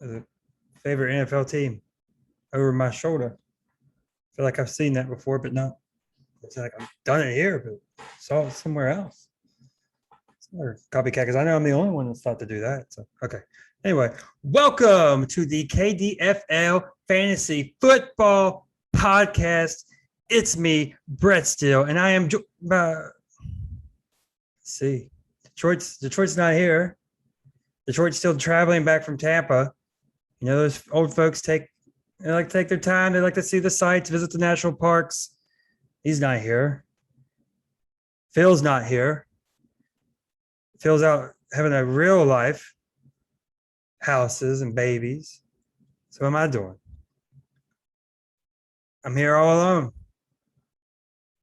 The favorite NFL team over my shoulder. I feel like I've seen that before, but not. It's like I've done it here, but saw it somewhere else. Or copycat, because I know I'm the only one that's thought to do that. So okay. Anyway, welcome to the KDFL Fantasy Football Podcast. It's me, Brett Steele, and I am. Let's see, Detroit's not here. Detroit's still traveling back from Tampa. You know, those old folks they like to take their time. They like to see the sights, visit the national parks. He's not here. Phil's not here. Phil's out having a real life, houses and babies. So what am I doing? I'm here all alone.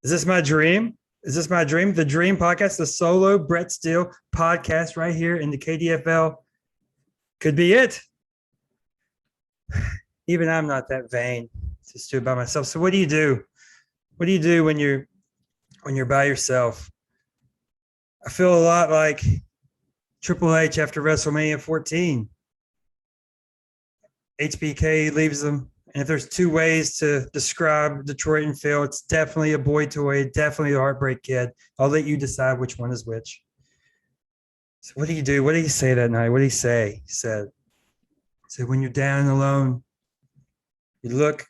Is this my dream? Is this my dream? The Dream Podcast, the solo Brett Steele podcast right here in the KDFL could be it. Even I'm not that vain to just do it by myself. So what do you do? What do you do when you're by yourself? I feel a lot like Triple H after WrestleMania 14. HBK leaves them. And if there's two ways to describe Detroit and Phil, it's definitely a boy toy, definitely a heartbreak kid. I'll let you decide which one is which. So what do you do? What did he say that night? What did he say? He said, when you're down and alone, you look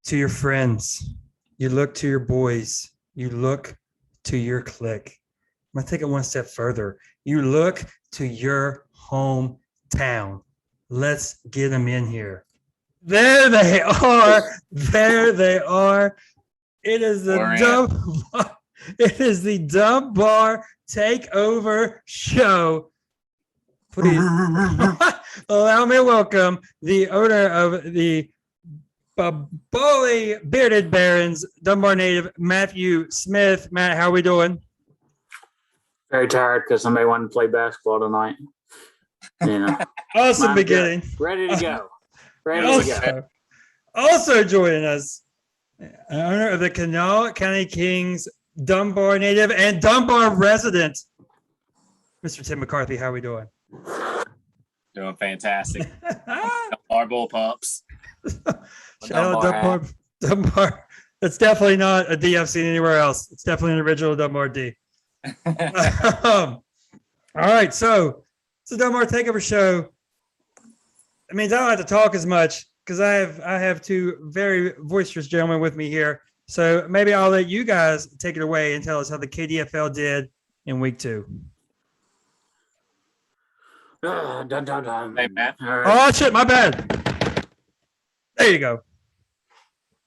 to your friends. You look to your boys. You look to your clique. I'm going to take it one step further. You look to your hometown. Let's get them in here. There they are. There they are. It is the Dunbar Takeover Show. Please allow me to welcome the owner of the Bully Bearded Barons, Dunbar native Matthew Smith. Matt, how are we doing? Very tired because somebody wanted to play basketball tonight. You know, awesome beginning. Ready to go. Ready to go. Also joining us, owner of the Kanawha County Kings, Dunbar native and Dunbar resident, Mr. Tim McCarthy. How are we doing? Doing fantastic. Dunbar Bull Pups. Shout out Dunbar. That's definitely not a D I've seen anywhere else. It's definitely an original Dunbar D. All right, so it's a Dunbar Takeover Show. It means I don't have to talk as much because I have two very boisterous gentlemen with me here. So maybe I'll let you guys take it away and tell us how the KDFL did in week 2. Hey, Matt. All right. Oh, shit, my bad. There you go.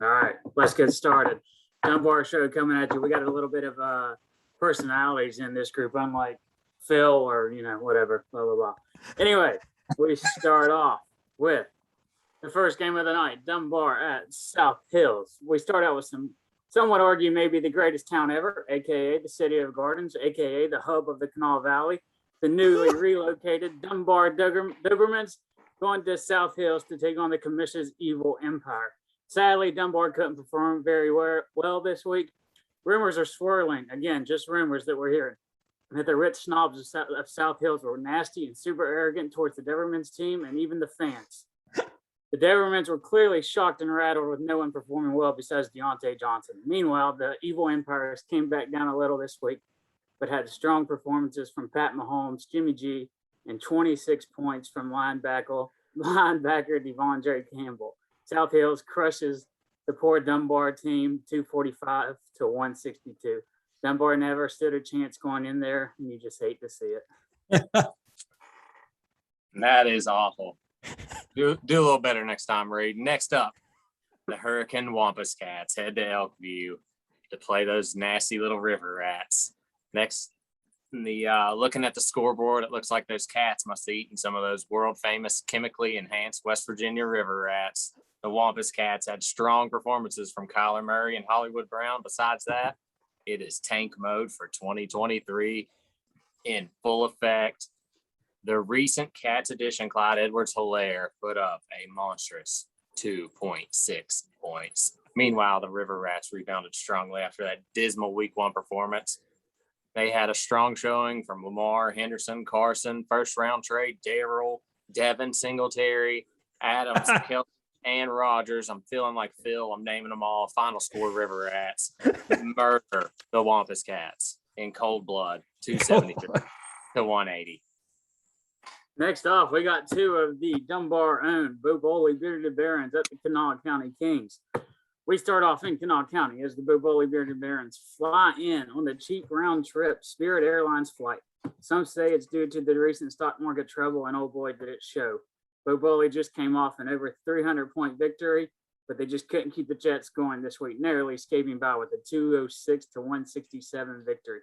All right, let's get started. Dunbar Show coming at you. We got a little bit of personalities in this group, unlike Phil or, whatever, blah, blah, blah. Anyway, we start off with the first game of the night, Dunbar at South Hills. We start out with some would argue maybe the greatest town ever, a.k.a. the City of Gardens, a.k.a. the hub of the Kanawha Valley. The newly relocated Dunbar Dobermans going to South Hills to take on the Commission's evil empire. Sadly, Dunbar couldn't perform very well this week. Rumors are swirling, again, just rumors that we're hearing, that the rich snobs of South Hills were nasty and super arrogant towards the Dobermans team and even the fans. The Dobermans were clearly shocked and rattled with no one performing well besides Deontay Johnson. Meanwhile, the evil empires came back down a little this week, but had strong performances from Pat Mahomes, Jimmy G, and 26 points from linebacker Devon J. Campbell. South Hills crushes the poor Dunbar team 245 to 162. Dunbar never stood a chance going in there, and you just hate to see it. That is awful. Do a little better next time, Reed. Next up, the Hurricane Wampus Cats head to Elkview to play those nasty little river rats. Next, looking at the scoreboard, it looks like those cats must have eaten some of those world-famous chemically enhanced West Virginia river rats. The Wampus Cats had strong performances from Kyler Murray and Hollywood Brown. Besides that, it is tank mode for 2023 in full effect. The recent Cats edition, Clyde Edwards-Hilaire, put up a monstrous 2.6 points. Meanwhile, the River Rats rebounded strongly after that dismal Week 1 performance. They had a strong showing from Lamar, Henderson, Carson, first-round trade, Darrell, Devin Singletary, Adams, Kelly, and Rogers. I'm feeling like Phil. I'm naming them all. Final score, River Rats. Murder the Wampus Cats in cold blood, 273 to 180. Next off, we got two of the Dunbar-owned Boboli Bearded Barons at the Kanawha County Kings. We start off in Kanawha County as the Boboli Bearded Barons fly in on the cheap round trip Spirit Airlines flight. Some say it's due to the recent stock market trouble, and oh boy, did it show. Boboli just came off an over 300-point victory, but they just couldn't keep the Jets going this week, narrowly escaping by with a 206 to 167 victory.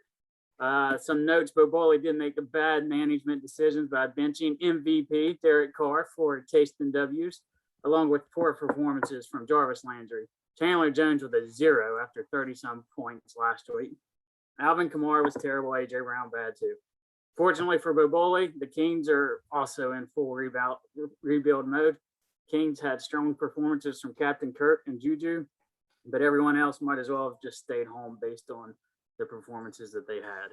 Some notes, Boboli did make the bad management decisions by benching MVP Derek Carr for tasting W's, along with poor performances from Jarvis Landry. Chandler Jones with a 0 after 30-some points last week. Alvin Kamara was terrible. A.J. Brown bad too. Fortunately for Boboli, the Kings are also in full rebuild mode. Kings had strong performances from Captain Kirk and Juju, but everyone else might as well have just stayed home based on the performances that they had.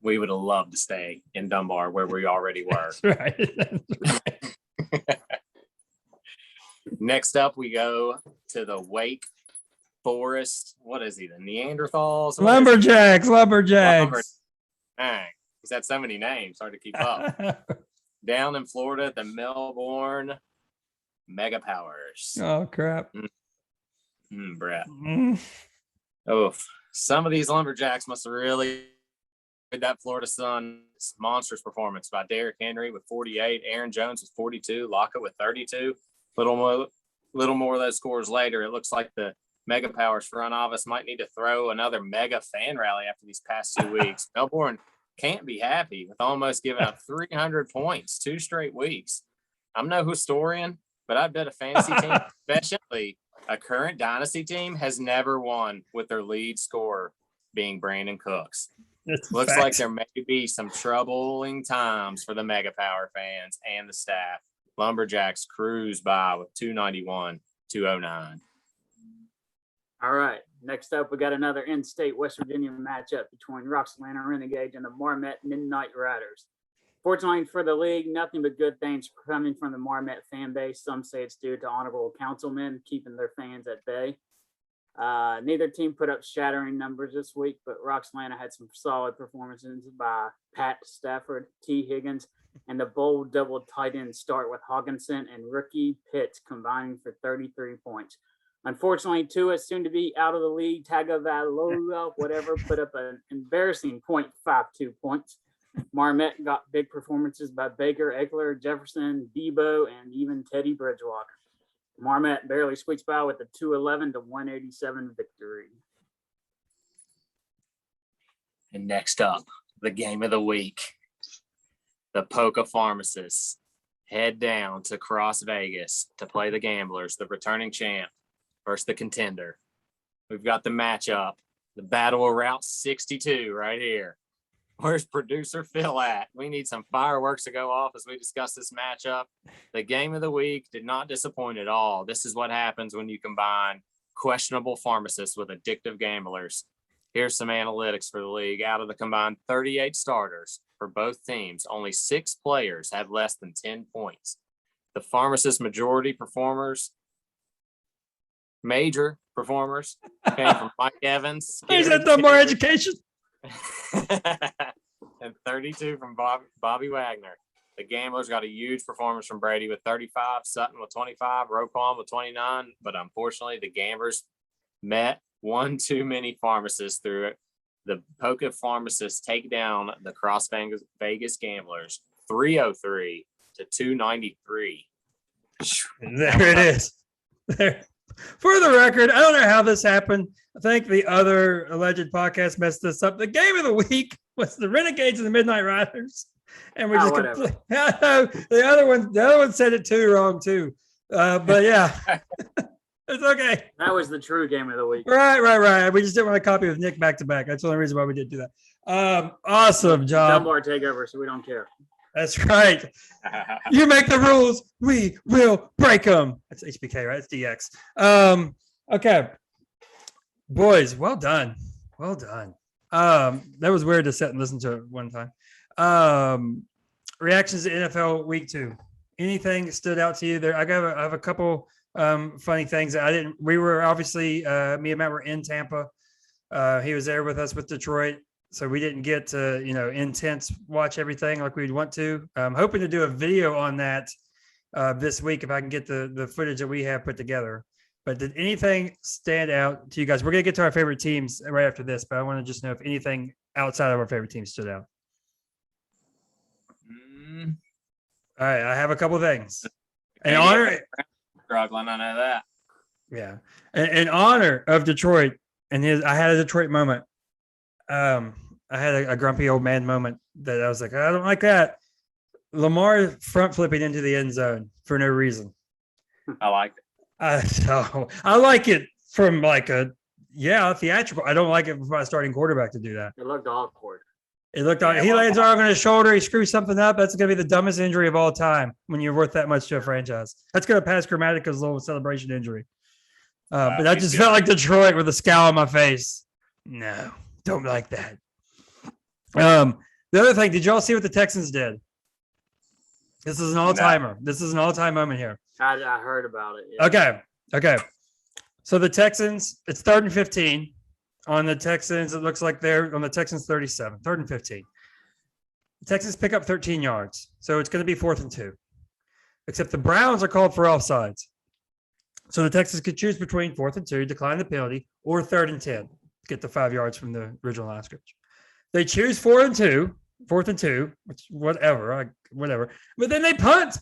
We would have loved to stay in Dunbar where we already were. That's right. That's right. Next up, we go to the Wake Forest. What is he? The Neanderthals? Lumberjacks. Dang, he's had so many names, hard to keep up. Down in Florida, the Melbourne Mega Powers. Oh, crap. Brett. Mm. Oh, some of these Lumberjacks must have really made that Florida Sun's monstrous performance by Derrick Henry with 48, Aaron Jones with 42, Lockett with 32. Little more of those scores later. It looks like the Mega Powers front office might need to throw another mega fan rally after these past 2 weeks. Melbourne can't be happy with almost giving up 300 points 2 straight weeks. I'm no historian, but I bet a fantasy team, especially a current dynasty team, has never won with their lead scorer being Brandon Cooks. Looks like there may be some troubling times for the Mega Power fans and the staff. Lumberjacks cruise by with 291, 209. All right. Next up, we got another in-state West Virginia matchup between Roxilana Renegade and the Marmet Midnight Riders. Fortunately for the league, nothing but good things coming from the Marmet fan base. Some say it's due to honorable councilmen keeping their fans at bay. Neither team put up shattering numbers this week, but Roxilana had some solid performances by Pat Stafford, T. Higgins, and the bold double tight end start with Hogginson and rookie Pitts combining for 33 points. Unfortunately, Tua, soon to be out of the league, Tagovailoa, whatever, put up an embarrassing 0.52 points. Marmet got big performances by Baker, Eckler, Jefferson, Debo, and even Teddy Bridgewater. Marmet barely squeaks by with a 211 to 187 victory. And next up, the game of the week. The Polka Pharmacists head down to Cross Vegas to play the Gamblers, the returning champ, versus the contender. We've got the matchup, the Battle of Route 62 right here. Where's producer Phil at? We need some fireworks to go off as we discuss this matchup. The game of the week did not disappoint at all. This is what happens when you combine questionable pharmacists with addictive gamblers. Here's some analytics for the league. Out of the combined 38 starters for both teams, only 6 players had less than 10 points. The pharmacist major performers came from Mike Evans. He's at Dunbar Education. And 32 from Bobby Wagner. The Gamblers got a huge performance from Brady with 35, Sutton with 25, Roquan with 29. But unfortunately, the Gamblers met one too many pharmacists through it. The Polka Pharmacists take down the Cross Vegas Gamblers 303 to 293. There it is. There. For the record, I don't know how this happened. I think the other alleged podcast messed this up. The game of the week was the Renegades and the Midnight Riders, and we just the other one said it too wrong too. But yeah, it's okay. That was the true game of the week. Right. We just didn't want a copy of Nick back to back. That's the only reason why we did do that. Awesome job. Dunbar takeover, so we don't care. That's right. You make the rules, we will break them. That's HBK, right? It's DX. Okay. Boys, well done. That was weird to sit and listen to it one time. Reactions to NFL week 2. anything that stood out to you there? I have a couple funny things. We were obviously me and Matt were in Tampa. He was there with us with Detroit. So we didn't get to, intense watch everything like we'd want to. I'm hoping to do a video on that this week if I can get the footage that we have put together. But did anything stand out to you guys? We're going to get to our favorite teams right after this, but I want to just know if anything outside of our favorite teams stood out. All right, I have a couple things. In honor, struggling, I know that. Yeah, in honor of Detroit, I had a Detroit moment. I had a grumpy old man moment that I was like, I don't like that. Lamar front flipping into the end zone for no reason. I like it. I like it from like theatrical. I don't like it for my starting quarterback to do that. It looked awkward. He lands arm on his shoulder. He screws something up. That's going to be the dumbest injury of all time when you're worth that much to a franchise. That's going to pass Grammatica's little celebration injury. But I just felt like Detroit with a scowl on my face. No, don't like that. The other thing, did y'all see what the Texans did? This is an all-timer. This is an all-time moment here. I heard about it. Yeah. Okay. So the Texans, it's 3rd and 15. On the Texans, it looks like they're on the Texans 37, 3rd and 15. The Texans pick up 13 yards. So it's going to be 4th and 2. Except the Browns are called for offsides. So the Texans could choose between 4th and 2, decline the penalty, or 3rd and 10, get the 5 yards from the original line of scrimmage. They choose 4th and 2, which whatever. But then they punt.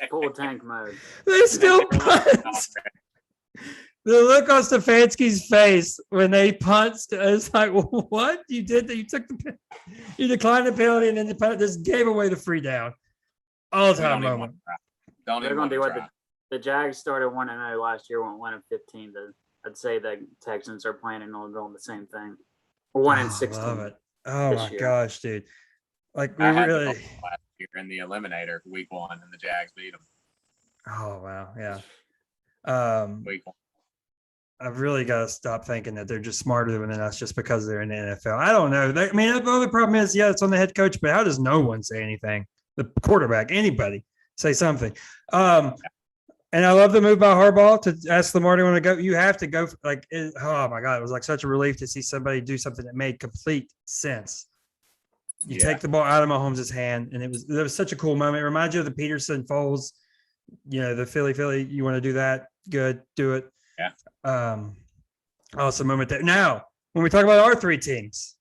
Full tank mode. They still punt. The look on Stefanski's face when they punched, it's like, what? You did that? You declined the penalty and then the punt just gave away the free down. All-time moment. They're going to do what the Jags started 1-0 last year, went 1-15. I'd say the Texans are planning on doing the same thing. Or 1-16. Love it. Oh my gosh, dude! Like we I had really last year in the eliminator week 1, and the Jags beat them. Oh wow, yeah. Week 1. I've really got to stop thinking that they're just smarter than us just because they're in the NFL. I don't know. The only problem is, it's on the head coach, but how does no one say anything? The quarterback, anybody say something. And I love the move by Harbaugh to ask Lamar to want to go. You have to go. Oh my God, it was like such a relief to see somebody do something that made complete sense. You take the ball out of Mahomes' hand, and it was such a cool moment. It reminds you of the Peterson Foles, the Philly. You want to do that? Good, do it. Yeah. Awesome moment there. Now, when we talk about our 3 teams,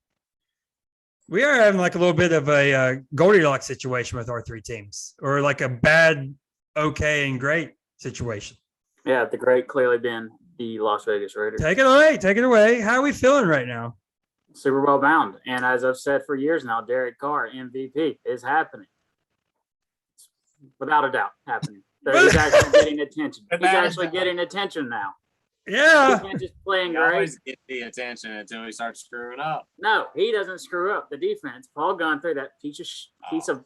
we are having like a little bit of a Goldilocks situation with our 3 teams, or like a bad, okay, and great situation. Yeah, the great clearly been the Las Vegas Raiders. Take it away. How are we feeling right now? Super Bowl bound. And as I've said for years now, Derek Carr, MVP, is happening. It's without a doubt happening. He's actually getting attention. He's actually getting attention now. Yeah. He's not just playing He great. always get the attention until he starts screwing up. No, he doesn't screw up. The defense. Paul Gunther, that piece of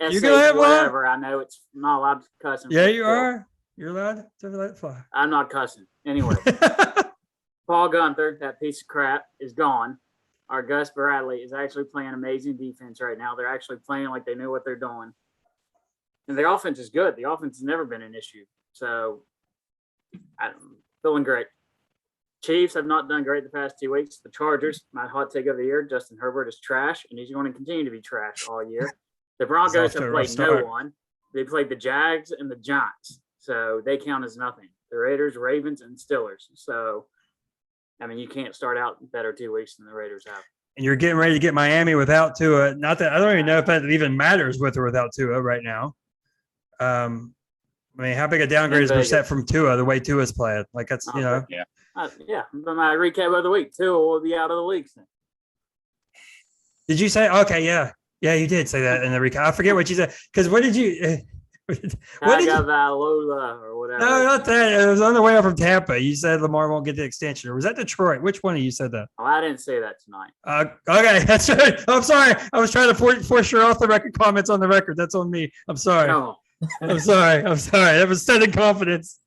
You gonna have whatever. I know it's not allowed to cuss. Yeah, you are. You're allowed to let it fly. I'm not cussing. Anyway, Paul Gunther, that piece of crap, is gone. Our Gus Bradley is actually playing amazing defense right now. They're actually playing like they know what they're doing. And the offense is good. The offense has never been an issue. So I'm feeling great. Chiefs have not done great the past 2 weeks. The Chargers, my hot take of the year, Justin Herbert is trash, and he's going to continue to be trash all year. The Broncos have played no one. They played the Jags and the Giants. So they count as nothing. The Raiders, Ravens, and Steelers. So, you can't start out better 2 weeks than the Raiders have. And you're getting ready to get Miami without Tua. Not that I don't even know if that even matters with or without Tua right now. How big a downgrade is Brissett from Tua the way Tua's playing? Like that's Yeah. But my recap of the week, Tua will be out of the league soon. Did you say? Okay, yeah, you did say that in the recap. I forget what you said because what did you? Tagovailoa or whatever. No, not that. It was on the way up from Tampa. You said Lamar won't get the extension, or was that Detroit? Which one of you said that? Oh, I didn't say that tonight. Okay, that's right. I'm sorry. I was trying to force your off the record comments on the record. That's on me. I'm sorry. No. I'm sorry. That was said in confidence.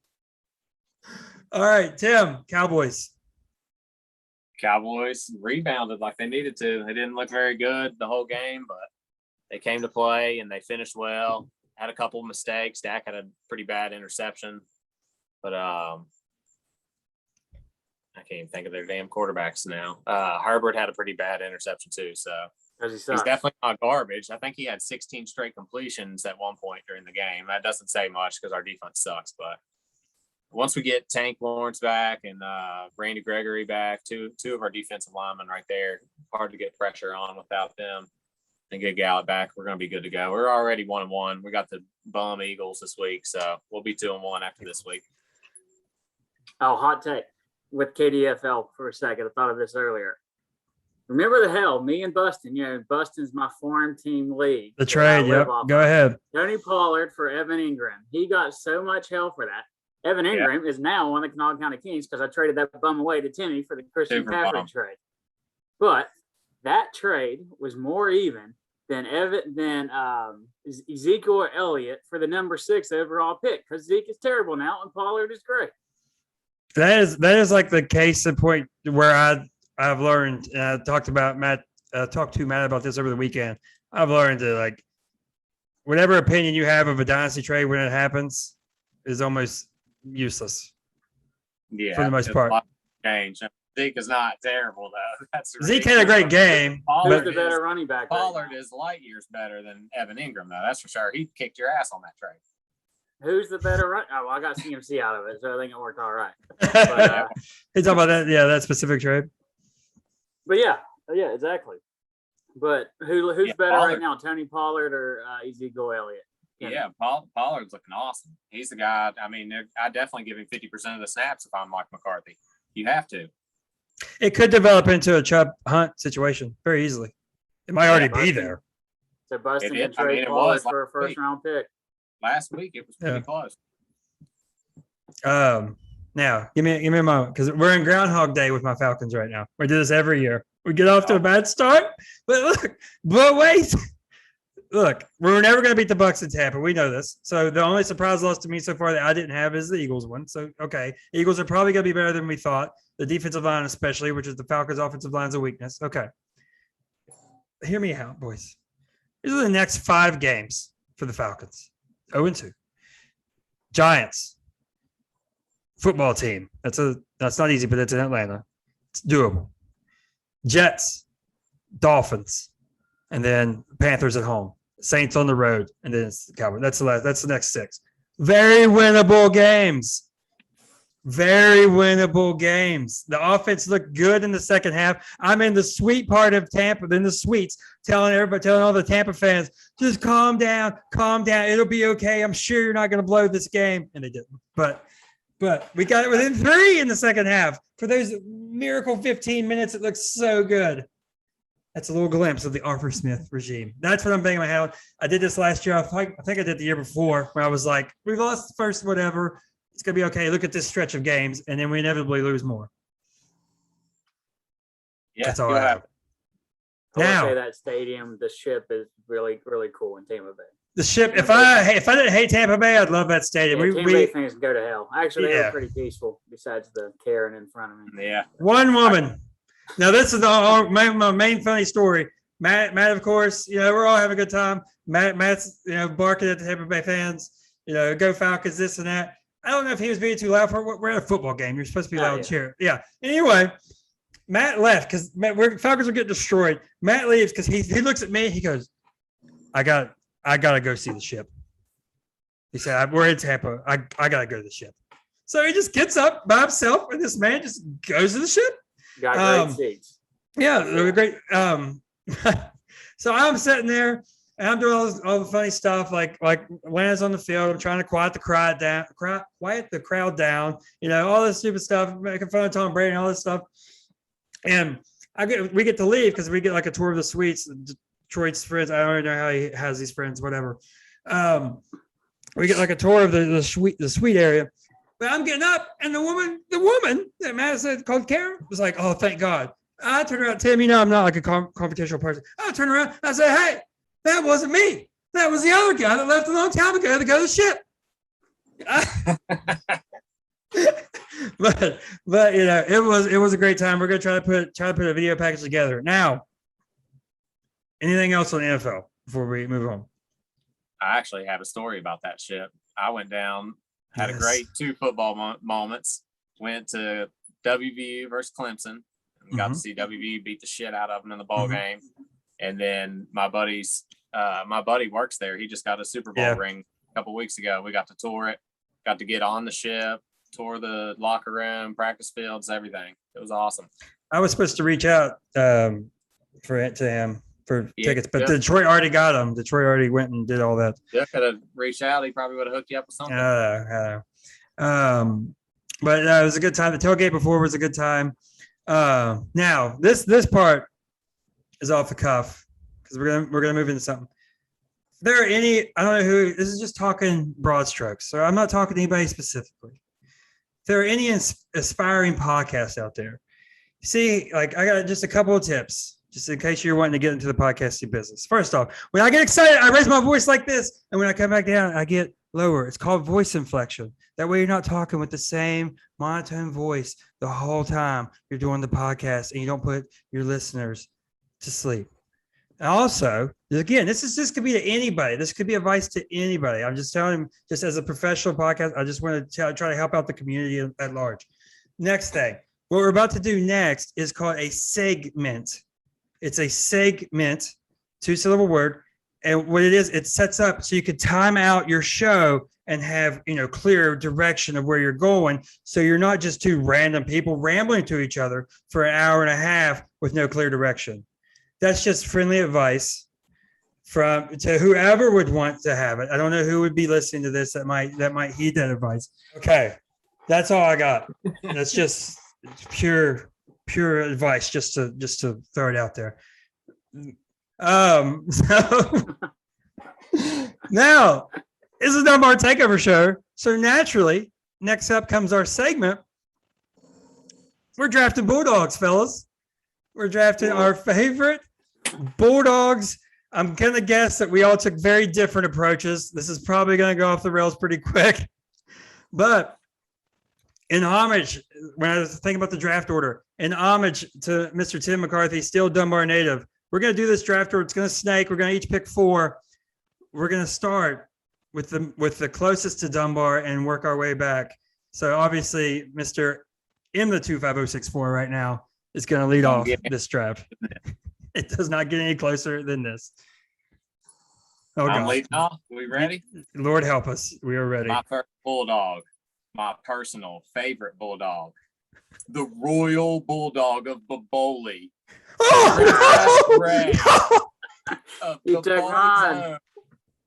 All right, Tim, Cowboys. Cowboys rebounded like they needed to. They didn't look very good the whole game, but They came to play and they finished well. Had a couple of mistakes. Dak had a pretty bad interception, but I can't even think of their damn quarterbacks now. Herbert had a pretty bad interception too, so he's definitely not garbage. I think he had 16 straight completions at one point during the game. That doesn't say much because our defense sucks, but once we get Tank Lawrence back and Randy Gregory back, two of our defensive linemen right there, hard to get pressure on without them. And get Gallup back, we're going to be good to go. We're already 1-1. We got the bum Eagles this week, so we'll be 2-1 after this week. Oh, hot take with KDFL for a second. I thought of this earlier. Remember the hell, me and Buston, Buston's my farm team league. The trade, yep. Go ahead. Tony Pollard for Evan Ingram. He got so much hell for that. Evan Ingram is now one of the Kanawha County Kings because I traded that bum away to Timmy for the Christian McCaffrey trade. But that trade was more even than Ezekiel Elliott for the number 6 overall pick because Zeke is terrible now and Pollard is great. That is like the case in point where I've learned. I talked to Matt about this over the weekend. I've learned to like whatever opinion you have of a dynasty trade when it happens is almost useless. Yeah, for the most part. Change. Zeke is not terrible though. That's Zeke had a great game. Who's the better running back? Pollard is light years better than Evan Ingram though. That's for sure. He kicked your ass on that trade. Who's the better run? Oh, well, I got CMC out of it, so I think it worked all right. But, he's talking about that, that specific trade. But yeah, exactly. But who's better Pollard. right now, Tony Pollard or Ezekiel Elliott? Yeah, Pollard's looking awesome. He's the guy. I mean, I definitely give him 50% of the snaps if I'm Mike McCarthy. You have to. It could develop into a Chubb Hunt situation very easily. It might already be there. So Buston can trade Pollard for a first-round pick. Last week it was pretty close. Now give me a moment because we're in Groundhog Day with my Falcons right now. We do this every year. We get off to a bad start, but wait. Look, we're never going to beat the Bucs in Tampa. We know this. So the only surprise loss to me so far that I didn't have is the Eagles one. So, okay, Eagles are probably going to be better than we thought. The defensive line especially, which is the Falcons' offensive line's a weakness. Okay. Hear me out, boys. These are the next 5 games for the Falcons. 0-2. Giants. Football team. That's not easy, but it's in Atlanta. It's doable. Jets. Dolphins. And then Panthers at home. Saints on the road, and then it's the Cowboys. That's the next 6. Very winnable games. Very winnable games. The offense looked good in the second half. I'm in the sweet part of Tampa, in the suites, telling all the Tampa fans, just calm down. It'll be okay. I'm sure you're not going to blow this game. And they didn't. But we got it within 3 in the second half. For those miracle 15 minutes, it looks so good. That's a little glimpse of the Arthur Smith regime. That's what I'm banging my head on. I did this last year. I think I did the year before where I was like, we lost the first whatever. It's going to be okay. Look at this stretch of games, and then we inevitably lose more. Yeah, that's all I have. I would say that stadium, the Ship, is really, really cool in Tampa Bay. The Ship. If I didn't hate Tampa Bay, I'd love that stadium. Yeah, Tampa Bay fans go to hell. Actually, they were pretty peaceful. Besides the Karen in front of me. Yeah. One woman. Now this is my main funny story. Matt, of course, we're all having a good time. Matt's, barking at the Tampa Bay fans. Go Falcons, this and that. I don't know if he was being too loud for. We're at a football game. You're supposed to be loud and cheer. Yeah. Anyway, Matt left because Falcons are getting destroyed. Matt leaves because he looks at me. He goes, I gotta go see the Ship. He said, we're in Tampa. I gotta go to the Ship. So he just gets up by himself, and this man just goes to the Ship. Got great seats. Yeah, they were great. So I'm sitting there and I'm doing all the funny stuff, like Atlanta's on the field. I'm trying to quiet the crowd down, all this stupid stuff, making fun of Tom Brady and all this stuff. And we get to leave because we get like a tour of the suites. Detroit's friends. I don't know how he has these friends, whatever. We get like a tour of the suite area. But I'm getting up, and the woman that Matt said called Karen was like, "Oh, thank God." I turned around, Tim. I'm not like a confrontational person. I turned around, I said, "Hey, that wasn't me. That was the other guy that left a long time ago to go to the Ship." but it was a great time. We're gonna try to put a video package together. Now, anything else on the NFL? before we move on? I actually have a story about that shit. I went down, had a Yes. great 2 football moments. Went to WVU versus Clemson and got to see WVU beat the shit out of them in the ball game. And then my buddy works there. He just got a Super Bowl ring a couple weeks ago. We got to tour it, got to get on the ship, tour the locker room, practice fields, everything. It was awesome. I was supposed to reach out to him for tickets, but Detroit already got them. Detroit already went and did all that. Yeah, could have reached out. He probably would have hooked you up with something. But it was a good time. The tailgate before was a good time. Now this part is off the cuff because we're gonna move into something. If there are any, I don't know who. This is just talking broad strokes, so I'm not talking to anybody specifically. If there are any aspiring podcasts out there, see, like I got just a couple of tips, just in case you're wanting to get into the podcasting business. First off, when I get excited, I raise my voice like this, and when I come back down, I get lower. It's called voice inflection. That way you're not talking with the same monotone voice the whole time you're doing the podcast, and you don't put your listeners to sleep. And also, again, this could be to anybody. This could be advice to anybody. I'm just telling them, just as a professional podcast, I just want to try to help out the community at large. Next thing, what we're about to do next is called a segment. It's a segment, 2-syllable word. And what it is, it sets up so you could time out your show and have, clear direction of where you're going. So you're not just 2 random people rambling to each other for an hour and a half with no clear direction. That's just friendly advice to whoever would want to have it. I don't know who would be listening to this that might heed that advice. Okay. That's all I got. That's just pure advice just to throw it out there. So now it's a Dunbar Takeover show. So naturally, next up comes our segment. We're drafting Bulldogs, fellas. We're drafting our favorite Bulldogs. I'm going to guess that we all took very different approaches. This is probably going to go off the rails pretty quick. But in homage, when I was thinking about the draft order, in homage to Mr. Tim McCarthy, still Dunbar native, we're going to do this draft order. It's going to snake. We're going to each pick 4. We're going to start with the closest to Dunbar and work our way back. So obviously, Mr. in the 25064 right now is going to lead off this draft. It does not get any closer than this. Oh, I'm God. leading off. We ready? Lord help us. We are ready. My first Bulldog, my personal favorite Bulldog, the Royal Bulldog of Baboli. Oh, You took mine.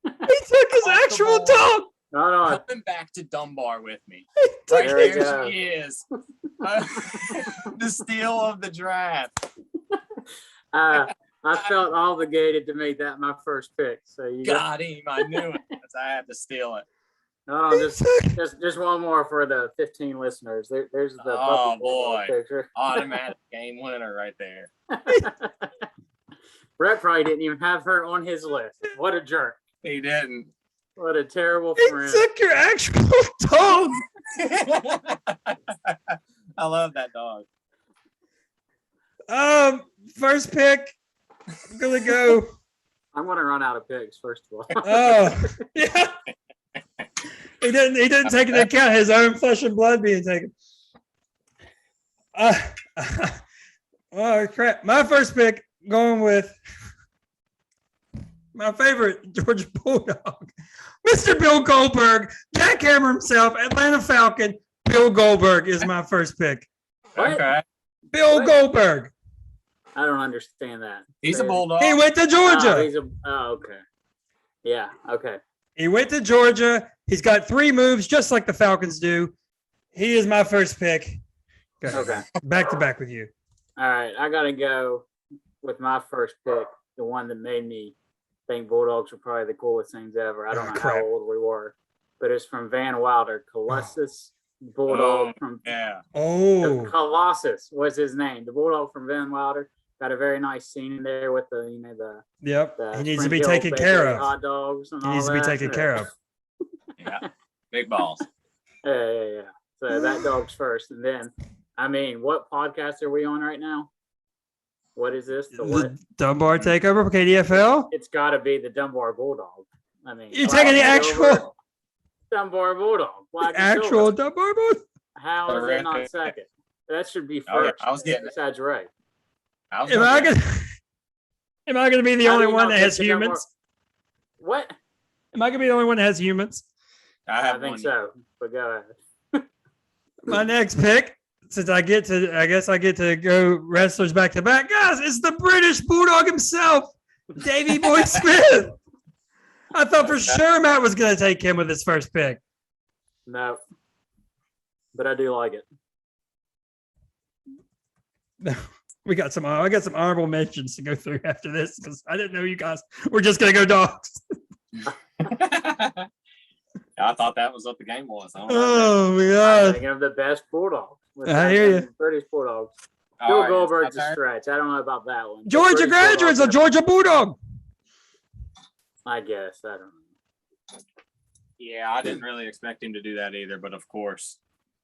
he took his actual dog. No. Coming back to Dunbar with me. Right There we There go. she is. The steal of the draft. I felt obligated to make that my first pick. So you Got him. I knew it. I had to steal it. No, just one more for the 15 listeners. There's the Oh, puppy Bulldog boy. picture. Automatic game winner right there. Brett probably didn't even have her on his list. What a jerk. He didn't. What a terrible He friend. took your actual dog. I love that dog. First pick. I'm gonna go. I'm going to run out of picks, first of all. Oh, yeah. He didn't take into account his own flesh and blood being taken. Oh crap! My first pick, going with my favorite Georgia Bulldog, Mr. Bill Goldberg, jackhammer himself, Atlanta Falcon. Bill Goldberg is my first pick. What? Okay. Bill What? Goldberg. I don't understand that. He's a Bulldog. He went to Oh, Georgia. okay. Yeah, okay. He went to Georgia. He's got 3 moves, just like the Falcons do. He is my first pick. Go. Okay. Back to back with you. All right. I got to go with my first pick, the one that made me think Bulldogs were probably the coolest things ever. I don't know crap. how old we were, but it's from Van Wilder, Colossus Bulldog from Yeah. Oh, Colossus was his name. The Bulldog from Van Wilder. Got a very nice scene in there with the yep. the He needs to be Spring Hill taken care Bakery of. hot dogs and He all needs to be that. taken care of. Yeah. Big balls. Yeah. So that dog's first, and then I mean, what podcast are we on right now? What is this? The The what? Dunbar takeover for KDFL. It's got to be the Dunbar Bulldog. I mean, You're black taking the and silver actual, Dunbar Bulldog. Black and actual silver. Dunbar boy. How is it not second? That should be first. Oh, yeah, I was getting it. Besides Ray. I was Am gonna I get- gonna? Am I gonna be the How do only you one not that pick has the Dunbar- humans? What? Am I gonna be the only one that has humans? I I have think one. so. But go ahead. My next pick, since I guess I get to go wrestlers back to back. Guys, it's the British Bulldog himself, Davey Boy Smith. I thought for sure Matt was gonna take him with his first pick. No. But I do like it. I got some honorable mentions to go through after this because I didn't know you guys were just gonna go dogs. I thought that was what the game was. I don't know. Oh my I'm god! thinking of the best Bulldogs. I hear ya. British Bulldogs. All Bill right, Goldberg's it's my a turn. stretch. I don't know about that one. But Georgia British graduates, a Bulldogs, Georgia Bulldog. I guess. I don't know. Yeah, I didn't really expect him to do that either, but of course,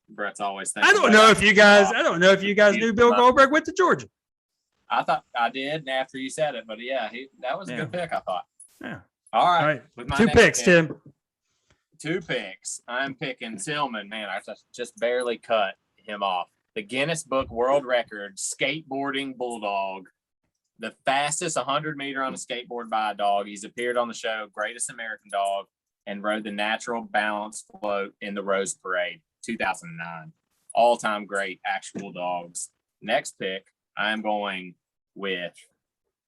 Brett's always I thinking. don't know if you guys. I don't know if you guys knew Bill Goldberg went to Georgia. I thought I did after you said it, but yeah, that was a good pick. I thought. Yeah. All right, All right. with my 2 next picks, pick, Tim. 2 picks. I'm picking Tillman. Man, I just barely cut him off. The Guinness Book World Record skateboarding bulldog, the fastest 100-meter on a skateboard by a dog. He's appeared on the show Greatest American Dog and rode the natural balance float in the Rose Parade, 2009. All-time great actual dogs. Next pick, I'm going with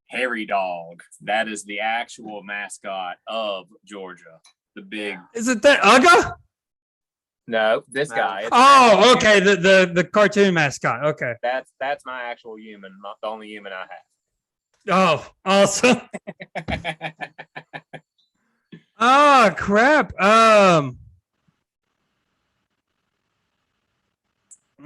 Hairy Dog. That is the actual mascot of Georgia. The big Is it that Uga? no, this guy. It's Oh, okay. The cartoon mascot. Okay. That's my actual human, not the only human I Oh, awesome. have. Oh crap.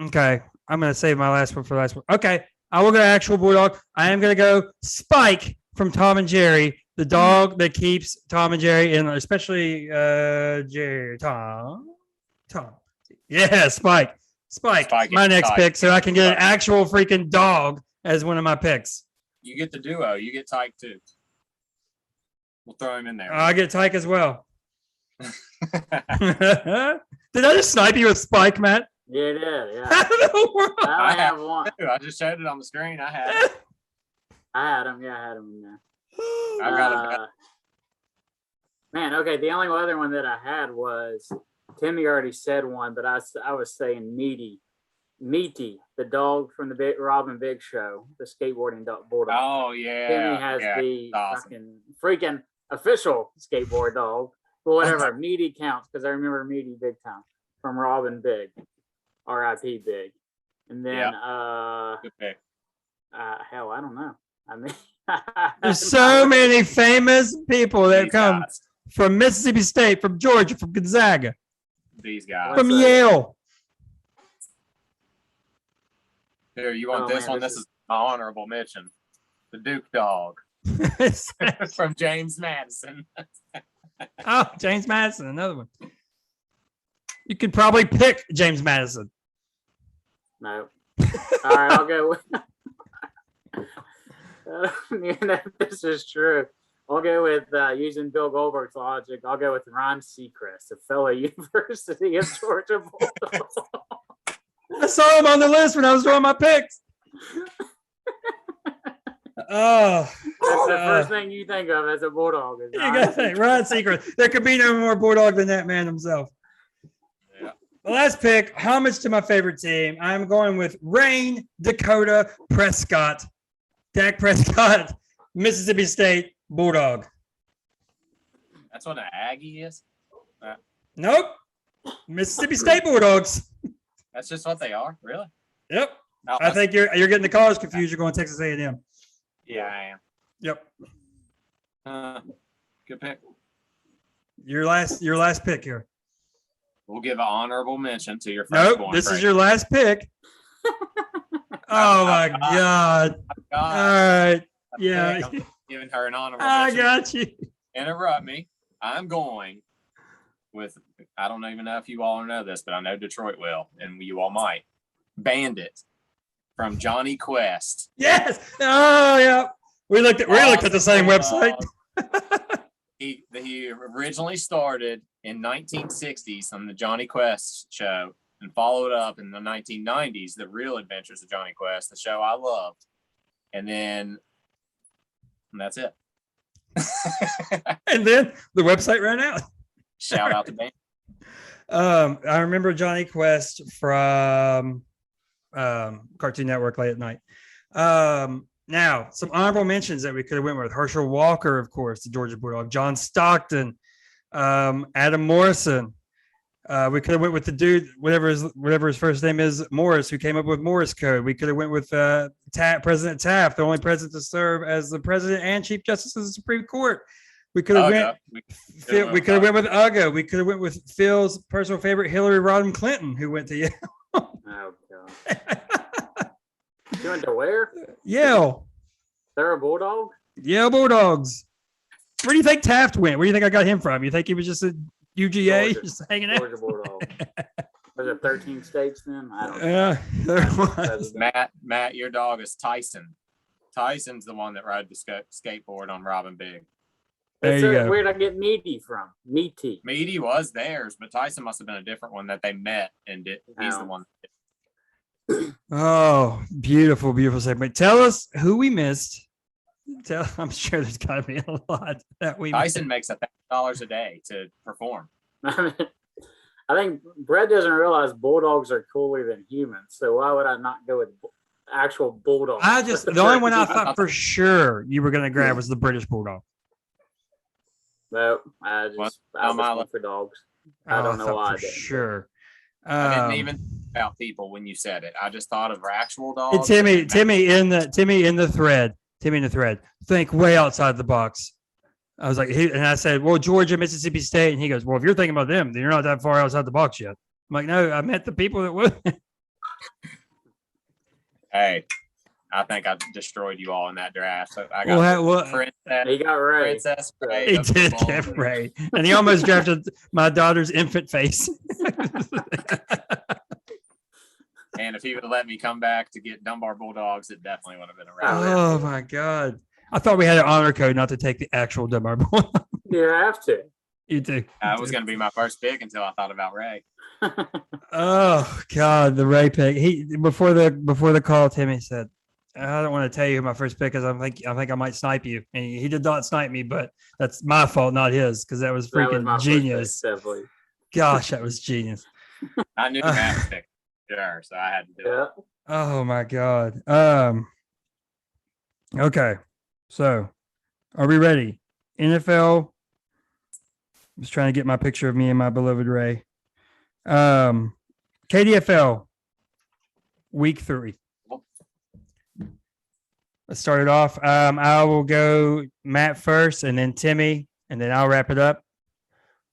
Okay. I'm gonna save my last one for last one. Okay. I will go actual bulldog. I am gonna go Spike from Tom and Jerry, the dog that keeps Tom and Jerry and especially Jerry Tom. Yeah, Spike. Spike. Spike My and next Tyke. pick, so I can get an actual freaking dog as one of my picks. You get the duo. You get Tyke too. We'll throw him in there. I get Tyke as well. Did I just snipe you with Spike, Matt? Yeah, it is. Yeah. How in the world? I only have one. I just showed it on the screen. I had it. I had him. Yeah, I had him in there. I got him. Man, okay. The only other one that I had was Timmy already said one, but I was saying Meaty, the dog from the Robin Big Show, the skateboarding dog bulldog. Oh yeah. Timmy has yeah, the awesome. freaking official skateboard dog, but whatever. Meaty counts because I remember Meaty big time from Robin Big, R.I.P. Big, and then Good pick. hell, I don't know. I mean, There's so many famous people that These come guys. from Mississippi State, from Georgia, from Gonzaga, These guys. from What's that? Yale. Here, you want Oh, this man, one? this This is my honorable mention. The Duke Dog from James Madison. Oh, James Madison, another one. You could probably pick James Madison. No. All right, I'll go with. This is true. I'll go with using Bill Goldberg's logic. I'll go with Ron Seacrest, a fellow University of Georgia Bulldog. I saw him on the list when I was doing my picks. Oh, That's the first thing you think of as a bulldog. Is you Ron got it. Ron Secret. There could be no more bulldog than that man himself. Yeah. The last pick, homage to my favorite team. I'm going with Rain Dakota Prescott. Dak Prescott, Mississippi State Bulldog. That's what an Aggie is. Nope. Mississippi State Bulldogs. That's just what they are, really. Yep. No, I think you're getting the college confused. You're going Texas A&M. Yeah, I Yep. am. Good pick. Your last pick here. We'll give an honorable mention to your first Nope. one. This is Frank. your last pick. Oh my God. All right. Yeah. I'm giving her an honorable I mention. got you. Interrupt me. I'm going with, I don't even know if you all know this, but I know Detroit will, and you all might. Bandit from Johnny Quest. Yes. Oh, yeah. We looked at the same website. He originally started in 1960s on the Johnny Quest show and followed up in the 1990s, The Real Adventures of Johnny Quest, the show I loved. And that's it. And then the website ran out. Shout out to Ben. I remember Johnny Quest from Cartoon Network late at night. Now, some honorable mentions that we could have went with: Herschel Walker, of course, the Georgia Bulldog; John Stockton, Adam Morrison. We could have went with the dude, whatever his first name is, Morris, who came up with Morse code. We could have went with President Taft, the only president to serve as the president and Chief Justice of the Supreme Court. We could have went with Ugo. We could have went with Phil's personal favorite, Hillary Rodham Clinton, who went to Yale. Oh god. You went to where? Yale. They're a Bulldog? Yale Bulldogs. Where do you think Taft went? Where do you think I got him from? You think he was just at UGA, Georgia. just hanging out? Georgia Bulldog. Was it 13 states then? I don't know. Yeah, there was. Matt, your dog is Tyson. Tyson's the one that rode the skateboard on Robin Big. There you go. Where'd I get Meaty from? Meaty. Meaty was theirs, but Tyson must have been a different one that they met and did. He's the one. Oh, beautiful, beautiful segment. Tell us who we missed. I'm sure there's got to be a lot that we Tyson missed. makes $1,000 a day to perform. I think Brett doesn't realize bulldogs are cooler than humans. So why would I not go with actual bulldogs? The only one I thought for sure you were going to grab was the British Bulldog. No, I just went for dogs. I don't know why. For sure. I didn't even think about people when you said it. I just thought of actual dogs. Timmy in the thread. Think way outside the box. I was like, and I said, well, Georgia, Mississippi State, and he goes, well, if you're thinking about them, then you're not that far outside the box yet. I'm like, no, I meant the people that would. Hey, I think I destroyed you all in that draft. So I got he got Ray. Princess Ray. He did get Ray, and he almost drafted my daughter's infant face. And if he would have let me come back to get Dunbar Bulldogs, it definitely would have been a wrap. Oh my God. I thought we had an honor code not to take the actual Dunbar Bulldog. You have to. You do. That was going to be my first pick until I thought about Ray. Oh God, the Ray pick. He before the call, Timmy said, I don't want to tell you who my first pick is. I think I might snipe you. And he did not snipe me, but that's my fault, not his, because that was freaking genius. Pick, gosh, that was genius. I knew you had to pick. Sure, so I had to do it. Oh my God. Okay. So are we ready? NFL. I was trying to get my picture of me and my beloved Ray. KDFL week 3. Let's start it off. I will go Matt first and then Timmy, and then I'll wrap it up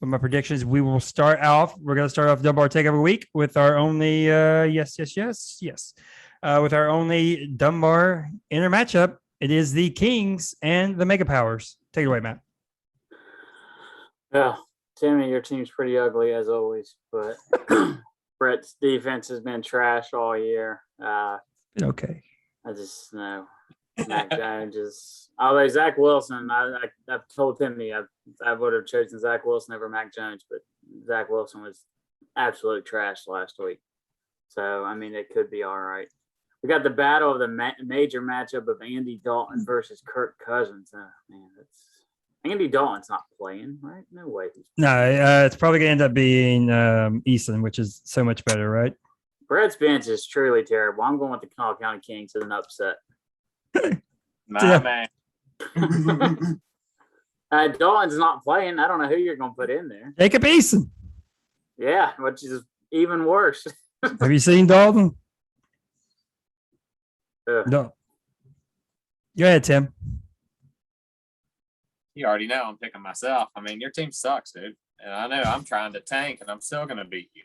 with my predictions. We're going to start off Dunbar Takeover Week with our only, with our only Dunbar inner matchup. It is the Kings and the Mega Powers. Take it away, Matt. Yeah, Timmy, your team's pretty ugly as always, but Brett's defense has been trash all year. Okay. I just know Mac Jones is. Although Zach Wilson, I've told Timmy I would have chosen Zach Wilson over Mac Jones, but Zach Wilson was absolute trash last week. So I mean, it could be all right. We got the battle of the major matchup of Andy Dalton versus Kirk Cousins. Man, Andy Dalton's not playing, right? No way. No, it's probably going to end up being Easton, which is so much better, right? Brett's bench is truly terrible. I'm going with the Kanawha County Kings as an upset. Man. Dalton's not playing. I don't know who you're going to put in there. Jacob Easton. Yeah, which is even worse. Have you seen Dalton? No. Go ahead, Tim. You already know I'm picking myself. I mean, your team sucks, dude. And I know I'm trying to tank, and I'm still going to beat you.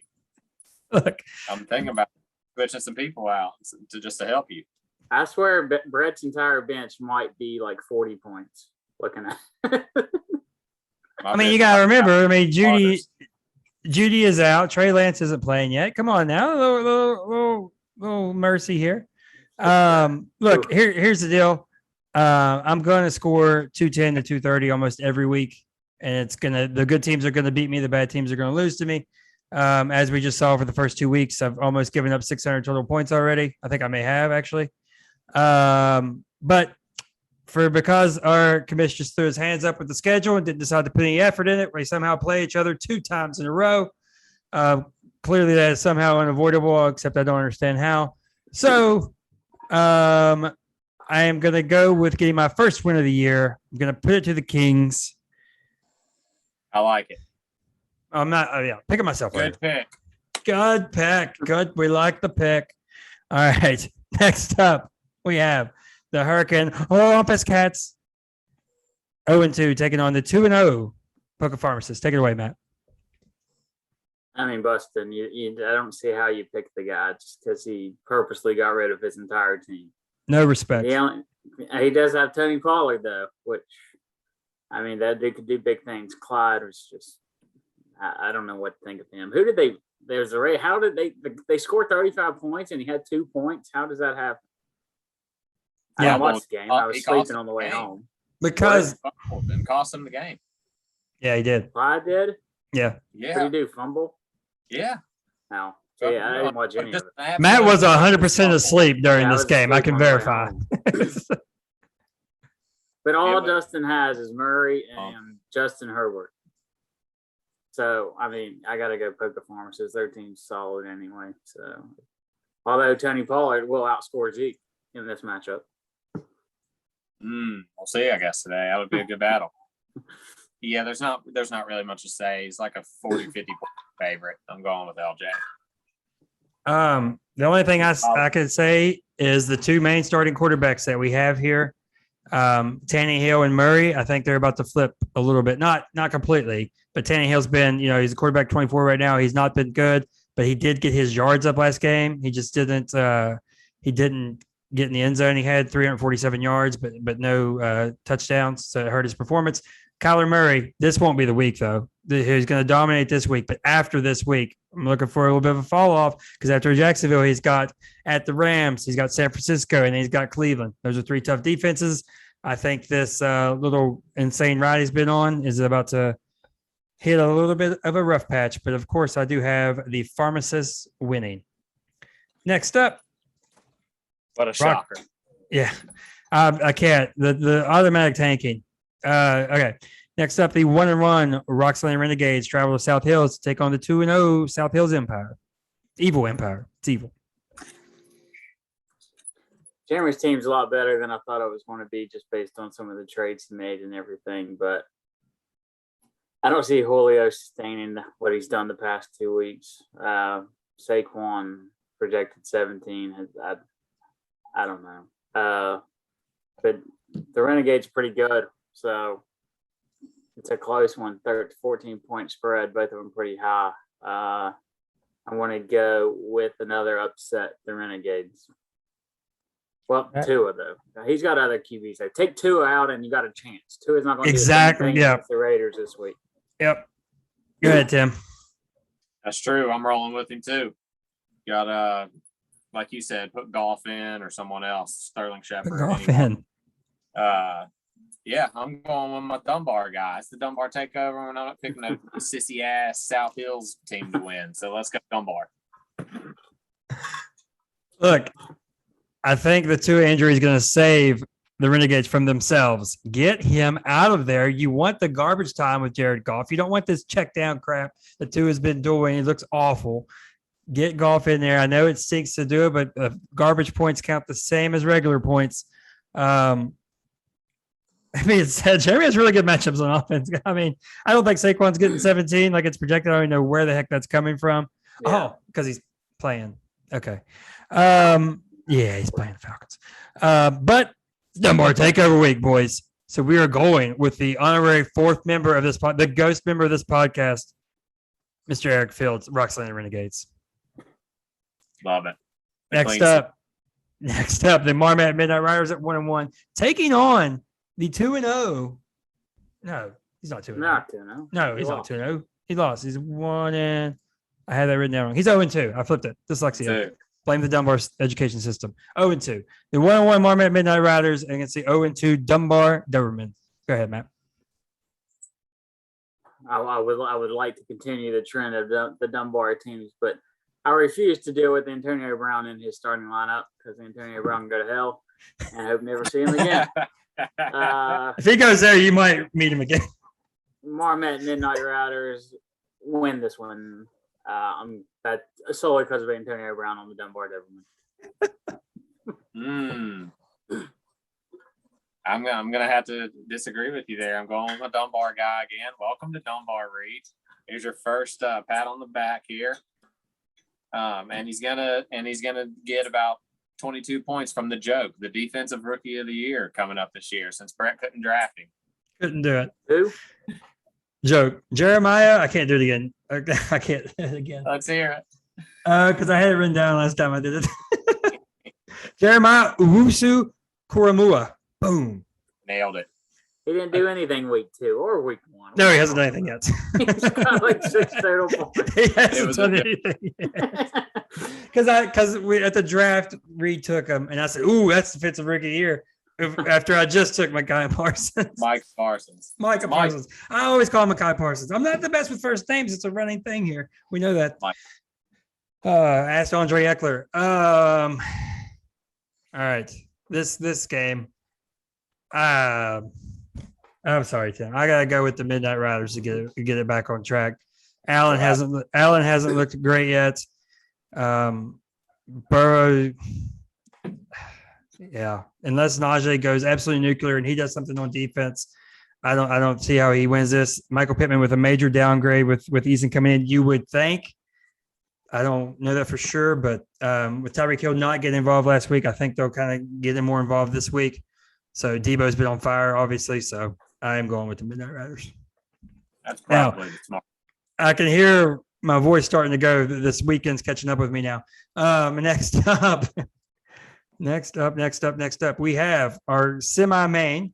Look, I'm thinking about switching some people out to help you. I swear Brett's entire bench might be like 40 points looking at. I mean, you got to remember, I mean, Judy is out. Trey Lance isn't playing yet. Come on now. A little mercy here. Look, here's the deal. I'm going to score 210 to 230 almost every week, and the good teams are going to beat me. The bad teams are going to lose to me. As we just saw for the first 2 weeks, I've almost given up 600 total points already. I think I may have actually. But because our commissioner just threw his hands up with the schedule and didn't decide to put any effort in it, we somehow play each other 2 times in a row. Clearly that is somehow unavoidable, except I don't understand how. So I am going to go with getting my first win of the year. I'm going to put it to the Kings. I like it. I'm not, picking myself. Good pick. Good pick. Good. We like the pick. All right. Next up, we have the Hurricane Wampus Cats 0-2 taking on the 2-0 Poker Pharmacist. Take it away, Matt. I mean, Bustin, I don't see how you pick the guy just because he purposely got rid of his entire team. No respect. He does have Tony Pollard, though, which, I mean, that dude could do big things. Clyde was just, I don't know what to think of him. Who did how did they score 35 points and he had 2 points? How does that happen? I didn't watch the game. I was sleeping on the way home. Because didn't cost him the game. Yeah, he did. Clyde did? Yeah. What did he do? Fumble? Yeah. No. Yeah, I didn't watch any of it. Matt was 100% asleep during this game. I can verify. But all Dustin has is Murray and Justin Herbert. So, I mean, I got to go Poker Pharmacist. Their team's solid anyway. So, although Tony Pollard will outscore Zeke in this matchup. We'll see, I guess, today. That would be a good battle. Yeah, there's not really much to say. He's like a 40, 50 favorite. I'm going with LJ. The only thing I could say is the 2 main starting quarterbacks that we have here, Tannehill and Murray. I think they're about to flip a little bit, not completely, but Tannehill's been, he's a quarterback 24 right now. He's not been good, but he did get his yards up last game. He just didn't. He didn't get in the end zone. He had 347 yards, but no touchdowns, so it hurt his performance. Kyler Murray, this won't be the week, though. He's going to dominate this week. But after this week, I'm looking for a little bit of a fall-off because after Jacksonville, he's got at the Rams, he's got San Francisco, and he's got Cleveland. Those are 3 tough defenses. I think this little insane ride he's been on is about to hit a little bit of a rough patch. But, of course, I do have the Pharmacist winning. Next up. What a shocker. Yeah. I can't. The automatic tanking. Okay. Next up, the 1-1 Roxilana Renegades travel to South Hills to take on the 2-0 South Hills Empire. Evil Empire. It's evil. Jeremy's team's a lot better than I thought it was going to be just based on some of the trades he made and everything, but I don't see Julio sustaining what he's done the past 2 weeks. Saquon projected 17. I don't know. But the Renegade's pretty good. So it's a close one, 14-point spread, both of them pretty high. I want to go with another upset, the Renegades. Well, Tua, though. He's got other QBs. So take Tua out and you got a chance. Tua's not going to do the same thing against the Raiders this week. Yep. Go ahead, Tim. That's true. I'm rolling with him, too. Got, like you said, put Golf in or someone else, Sterling Shepard. Put Golf in. Yeah, I'm going with my Dunbar guy. It's the Dunbar takeover, and I'm not picking a sissy ass South Hills team to win. So let's go Dunbar. Look, I think the Tua injury is going to save the Renegades from themselves. Get him out of there. You want the garbage time with Jared Goff. You don't want this check down crap that Tua has been doing. He looks awful. Get Goff in there. I know it stinks to do it, but garbage points count the same as regular points. I mean, Jeremy has really good matchups on offense. I mean, I don't think Saquon's getting 17 like it's projected. I don't even know where the heck that's coming from. Yeah. Oh, because he's playing. Okay. Yeah, he's playing the Falcons. But Dunbar takeover week, boys. So we are going with the honorary 4th member of this the ghost member of this podcast, Mr. Eric Fields, Roxilana Renegades. Love it. Next up, the Marmet Midnight Riders at 1-1, taking on the 2-0. No, he's not 2-0. Not 2-0. No, he's not 2-0. He lost. He's 1 and I had that written down wrong. He's 0-2. I flipped it. Dyslexia. Blame the Dunbar education system. 0-2. The 1-1 Marmet Midnight Riders against the 0-2 Dunbar Doberman. Go ahead, Matt. I would like to continue the trend of the Dunbar teams, but I refuse to deal with Antonio Brown in his starting lineup because Antonio Brown can go to hell, and I hope never see him again. If he goes there, you might meet him again. Marmet Midnight Riders win this one. That solely because of Antonio Brown on the Dunbar Doberman. I'm gonna have to disagree with you there. I'm going with a Dunbar guy again. Welcome to Dunbar, Reed. Here's your first pat on the back here. And he's gonna get about 22 points from the joke, the defensive rookie of the year coming up this year, since Brett couldn't draft him. Couldn't do it. Who? Joke. Jeremiah. I can't do it again. I can't do it again. Let's hear it. Because I had it written down last time I did it. Jeremiah Uwusu Kuramua. Boom. Nailed it. He didn't do anything week 2 or week 1. No, he hasn't done anything yet. He's got like 6 total points. He hasn't done anything yet. Because we at the draft, Reed took him, and I said, "Ooh, that's defensive rookie of the year." After I just took Micah Parsons. Mike Parsons. Micah Parsons. I always call him Micah Parsons. I'm not the best with first names. It's a running thing here. We know that. Mike. Asked Andre Eckler. All right. This game. I'm sorry, Tim. I gotta go with the Midnight Riders to get it back on track. Allen hasn't looked great yet. Burrow, yeah. Unless Najee goes absolutely nuclear and he does something on defense, I don't see how he wins this. Michael Pittman with a major downgrade with Eason coming in, you would think. I don't know that for sure, but with Tyreek Hill not getting involved last week, I think they'll kind of get him more involved this week. So Debo's been on fire, obviously. So I am going with the Midnight Riders. That's probably smart. I can hear my voice starting to go. This weekend's catching up with me now. Next up, we have our semi-main,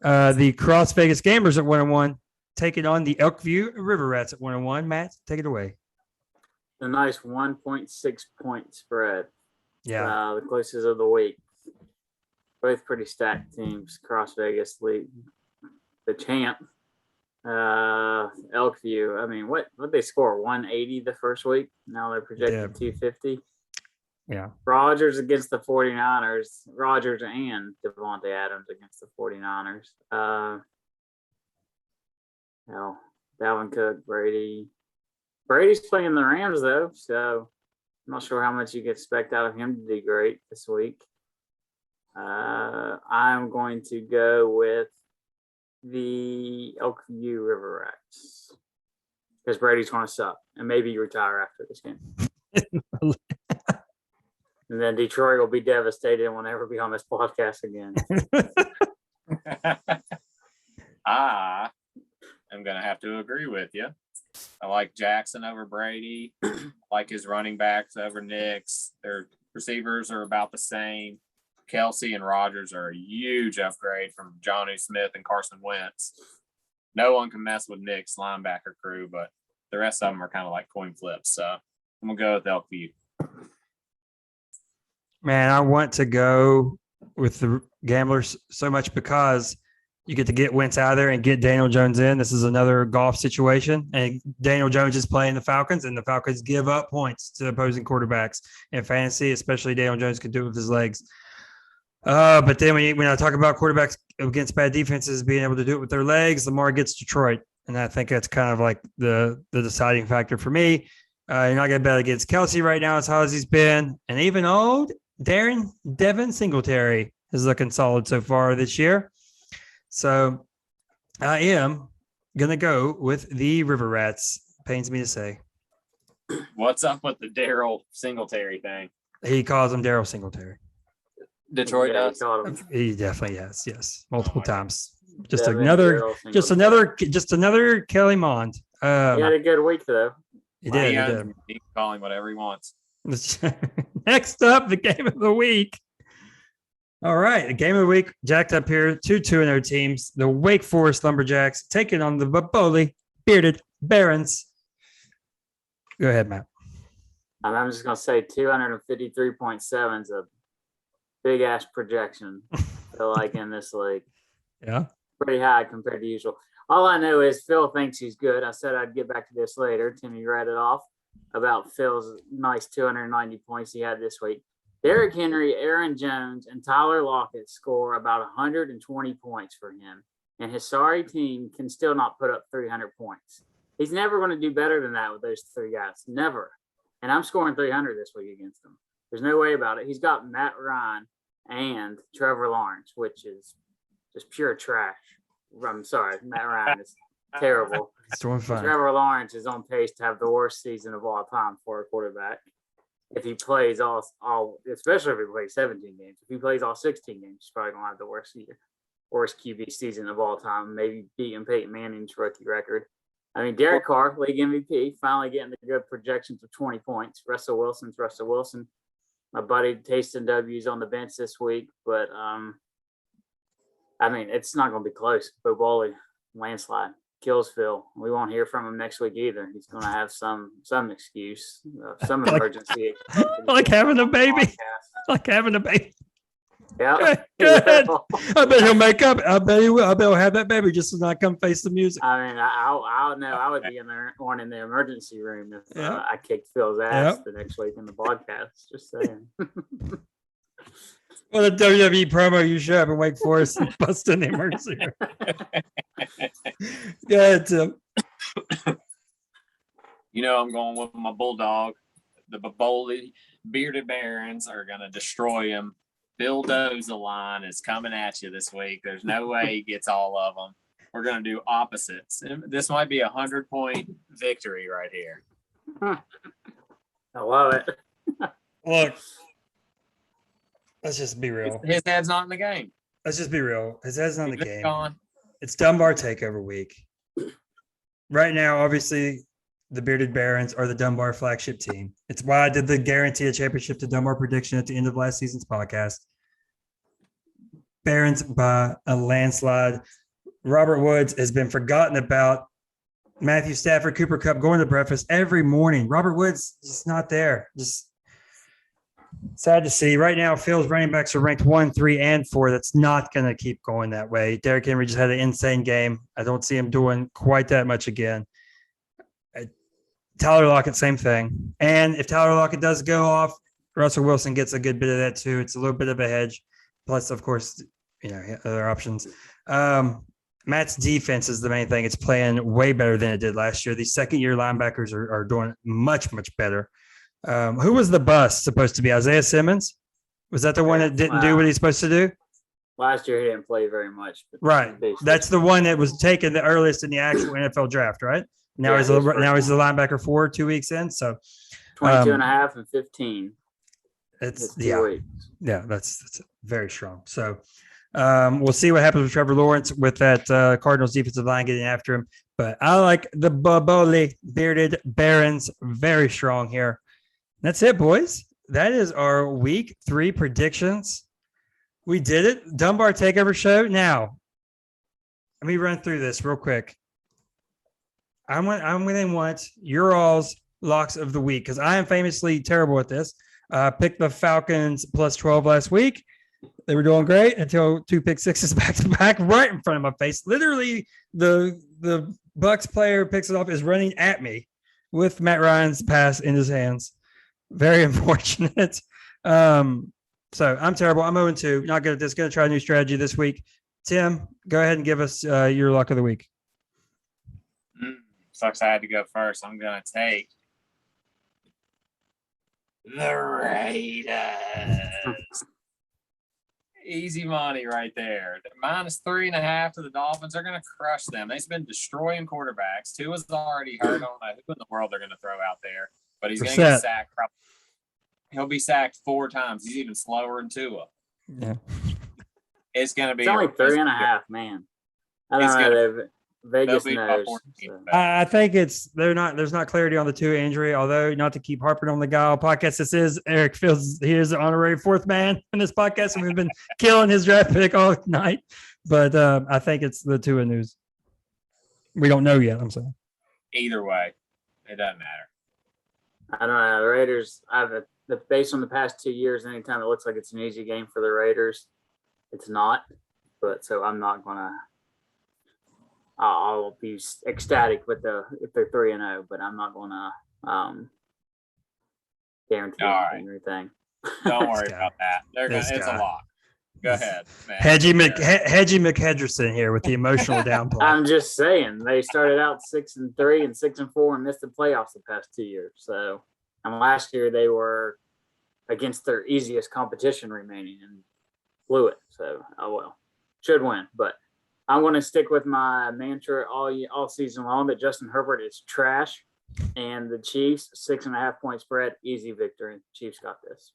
the Cross Vegas Gamers at 1-1, taking on the Elkview River Rats at 1-1. Matt, take it away. A nice 1.6 point spread. Yeah. The closest of the week. Both pretty stacked teams. Cross Vegas lead the champ. Elkview. I mean, what they score? 180 the first week. Now they're projected 250. Yeah. Rodgers against the 49ers. Rodgers and Devontae Adams against the 49ers. Dalvin Cook, Brady. Brady's playing the Rams though, so I'm not sure how much you can expect out of him to do great this week. I'm going to go with the Elkview River Rats because Brady's going to suck and maybe retire after this game. And then Detroit will be devastated and will never be on this podcast again. I'm going to have to agree with you. I like Jackson over Brady. I like his running backs over Nix. Their receivers are about the same. Kelsey and Rodgers are a huge upgrade from Johnny Smith and Carson Wentz. No one can mess with Nick's linebacker crew, but the rest of them are kind of like coin flips. So I'm going to go with Elkview. Man, I want to go with the Gamblers so much because you get to get Wentz out of there and get Daniel Jones in. This is another golf situation. And Daniel Jones is playing the Falcons, and the Falcons give up points to opposing quarterbacks in fantasy, especially Daniel Jones can do it with his legs. But then when I talk about quarterbacks against bad defenses being able to do it with their legs, Lamar gets Detroit. And I think that's kind of like the deciding factor for me. You're not going to bet against Kelsey right now as hot as he's been. And even old Devin Singletary is looking solid so far this year. So I am going to go with the River Rats. Pains me to say. What's up with the Daryl Singletary thing? He calls him Daryl Singletary. Detroit does. He definitely has, yes, multiple times. Just Devin another Kelly Mond. He had a good week though. He did. He can call him whatever he wants. Next up, the game of the week. All right, the game of the week jacked up here. 2-2-0 teams. The Wake Forest Lumberjacks taking on the Baboli Bearded Barons. Go ahead, Matt. I'm just gonna say 253.7 is a big ass projection. I feel like in this league, Yeah. pretty high compared to usual. All I know is Phil thinks he's good. I said I'd get back to this later. Timmy read it off about Phil's nice 290 points he had this week. Derrick Henry, Aaron Jones, and Tyler Lockett score about 120 points for him, and his sorry team can still not put up 300 points. He's never going to do better than that with those three guys. Never. And I'm scoring 300 this week against him. There's no way about it. He's got Matt Ryan and Trevor Lawrence, which is just pure trash. I'm sorry, Matt Ryan is terrible. It's doing fine. Trevor Lawrence is on pace to have the worst season of all time for a quarterback. If he plays all, especially if he plays 17 games. If he plays all 16 games, he's probably gonna have the worst QB season of all time. Maybe beating Peyton Manning's rookie record. I mean, Derek Carr, league MVP, finally getting the good projections of 20 points. Russell Wilson. My buddy tasting W's on the bench this week, but I mean, it's not going to be close. Bo Bowley, landslide, kills Phil. We won't hear from him next week either. He's going to have some excuse, some emergency. Like having a baby. Like having a baby. Yeah. Good. I bet he'll make up. I bet he will. I bet he'll have that baby just to not come face the music. I mean, I'll know. I would be in there, one in the emergency room if I kicked Phil's ass the next week in the podcast. Just saying. Well, the WWE promo, you show up in Wake Forest and bust in the emergency room. Go ahead, Tim. You know, I'm going with my Bulldog. The Bowley Bearded Barons are going to destroy him. Bill Doe's line is coming at you this week. There's no way he gets all of them. We're going to do opposites. This might be 100-point victory right here. I love it. Look, let's just be real. His head's not in the game. Let's just be real. His head's not in the game. Gone. It's Dunbar takeover week. Right now, obviously, the Bearded Barons are the Dunbar flagship team. It's why I did the guarantee a championship to Dunbar prediction at the end of last season's podcast. Barons by a landslide. Robert Woods has been forgotten about. Matthew Stafford, Cooper Kupp going to breakfast every morning. Robert Woods just not there. Just sad to see. Right now, Phil's running backs are ranked 1, 3, and 4. That's not going to keep going that way. Derrick Henry just had an insane game. I don't see him doing quite that much again. Tyler Lockett, same thing. And if Tyler Lockett does go off, Russell Wilson gets a good bit of that too. It's a little bit of a hedge. Plus, of course, other options. Matt's defense is the main thing. It's playing way better than it did last year. These second-year linebackers are doing much, much better. Who was the bust supposed to be? Isaiah Simmons? Was that the one that didn't do what he's supposed to do? Last year, he didn't play very much. Right. That's the one that was taken the earliest in the actual NFL draft, right? Now he's the linebacker 4 2 weeks in. So 22 and a half and 15. It's that's very strong. So we'll see what happens with Trevor Lawrence with that Cardinals defensive line getting after him. But I like the Bowley Bearded Barons very strong here. That's it, boys. That is our week 3 predictions. We did it. Dunbar Takeover Show. Now, let me run through this real quick. I'm going to want your all's locks of the week because I am famously terrible at this. Picked the Falcons plus 12 last week. They were doing great until 2 pick sixes back to back right in front of my face. Literally, the Bucks player picks it off is running at me with Matt Ryan's pass in his hands. Very unfortunate. So I'm terrible. I'm 0-2. Not good at this. Going to try a new strategy this week. Tim, go ahead and give us your luck of the week. Sucks I had to go first. I'm going to take the Raiders. Easy money right there. Minus 3.5 to the Dolphins. They're going to crush them. They've been destroying quarterbacks. Tua's already hurt. I don't know who in the world they're going to throw out there, but he's going to get sacked. He'll be sacked 4 times. He's even slower than Tua. Yeah. It's going to be. It's only 3.5, man. I don't know. Vegas knows. I think there's not clarity on the Tua injury, although not to keep harping on the guy on podcast. This is Eric Fields. He is the honorary 4th man in this podcast, and we've been killing his draft pick all night. But I think it's the Tua news. We don't know yet, I'm saying. Either way, it doesn't matter. I don't know. The Raiders, based on the past 2 years, anytime it looks like it's an easy game for the Raiders, it's not. But so I'm not going to. I'll be ecstatic if they're 3-0, but I'm not going to guarantee anything. Don't worry about that. It's a lock. Go ahead, man. Hedgie McHedgerson here with the emotional downplay. I'm just saying they started out 6-3 and 6-4 and missed the playoffs the past 2 years. So, and last year they were against their easiest competition remaining and blew it. So, should win. But I'm going to stick with my mantra all season long that Justin Herbert is trash, and the Chiefs 6.5 point spread, easy victory. Chiefs got this.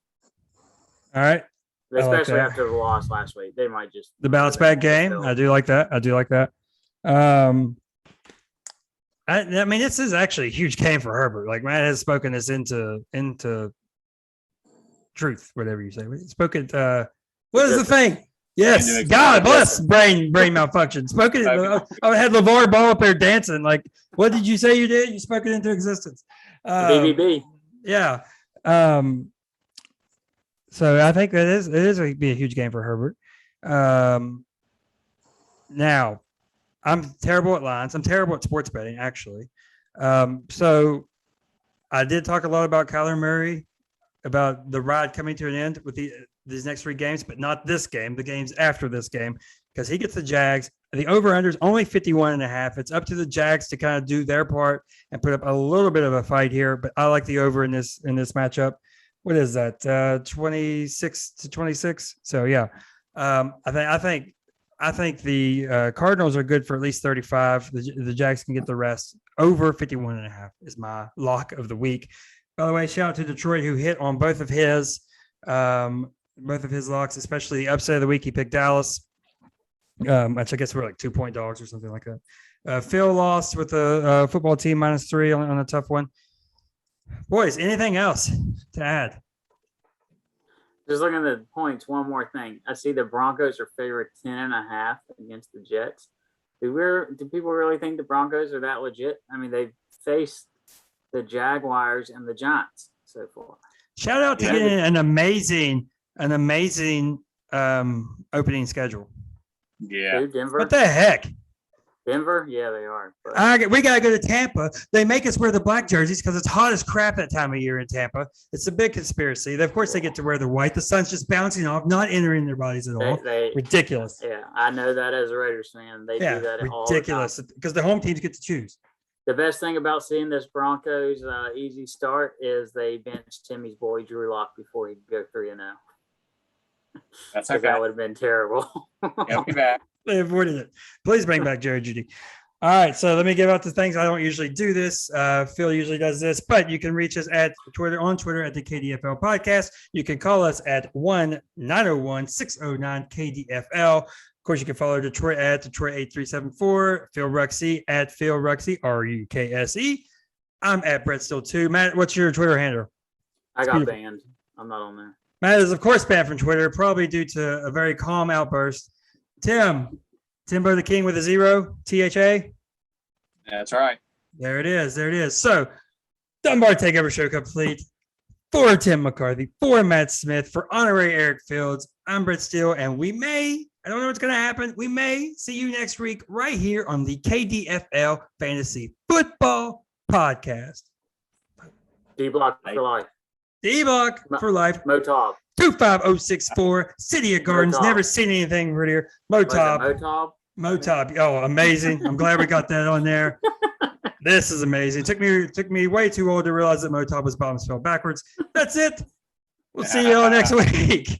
All right. Especially after the loss last week, they might just the bounce back game. I do like that. I mean, this is actually a huge game for Herbert. Like Matt has spoken this into truth, whatever you say. Spoken. What is the thing? Yes, God bless brain malfunction. Spoken. I had LeVar Ball up there dancing. Like, what did you say you did? You spoke it into existence. BBB. Yeah. So I think it is going to be a huge game for Herbert. Now, I'm terrible at lines. I'm terrible at sports betting, actually. So I did talk a lot about Kyler Murray, about the ride coming to an end with these next 3 games, but not this game, the games after this game, because he gets the Jags. The over-under is only 51.5. It's up to the Jags to kind of do their part and put up a little bit of a fight here, but I like the over in this matchup. What is that? 26-26. So yeah, I think the Cardinals are good for at least 35. The Jags can get the rest. Over 51.5 is my lock of the week. By the way, shout out to Detroit who hit on both of his locks, especially the upset of the week. He picked Dallas, which I guess we're like 2-point dogs or something like that. Phil lost with the football team -3 on a tough one. Boys, anything else to add? Just looking at the points, one more thing. I see the Broncos are favored 10.5 against the Jets. Do people really think the Broncos are that legit? I mean, they've faced the Jaguars and the Giants so far. Shout out to getting an amazing opening schedule. Yeah. Dude, Denver. What the heck? Denver? Yeah, they are. But We got to go to Tampa. They make us wear the black jerseys because it's hot as crap that time of year in Tampa. It's a big conspiracy. Of course, they get to wear the white. The sun's just bouncing off, not entering their bodies at all. Ridiculous. Yeah, I know that as a Raiders fan. They do that all the time. Ridiculous because the home teams get to choose. The best thing about seeing this Broncos easy start is they benched Timmy's boy Drew Lock before he'd go 3-0. That's okay. That would have been terrible. He'll be back. They avoided it. Please bring back Jerry Jeudy. All right, so let me give out the things. I don't usually do this. Phil usually does this, but you can reach us on Twitter at the KDFL podcast. You can call us at 1-901-609-KDFL. Of course, you can follow Detroit at Detroit8374, Phil Ruxy at Phil Ruxy, RUKSE. I'm at Brett Still 2. Matt, what's your Twitter handle? I got banned. I'm not on there. Matt is, of course, banned from Twitter, probably due to a very calm outburst. Timbo the King with a 0, THA. That's right. There it is. So, Dunbar Takeover Show complete. For Tim McCarthy, for Matt Smith, for Honorary Eric Fields, I'm Brett Steele, and I don't know what's going to happen. We may see you next week right here on the KDFL Fantasy Football Podcast. D-Block for life. D-Block for life. Motob. 25064, City of Gardens. Motob. Never seen anything prettier. Motob. Oh, amazing. I'm glad we got that on there. This is amazing. It took me way too old to realize that Motob was bottom spelled backwards. That's it. We'll see you all next week.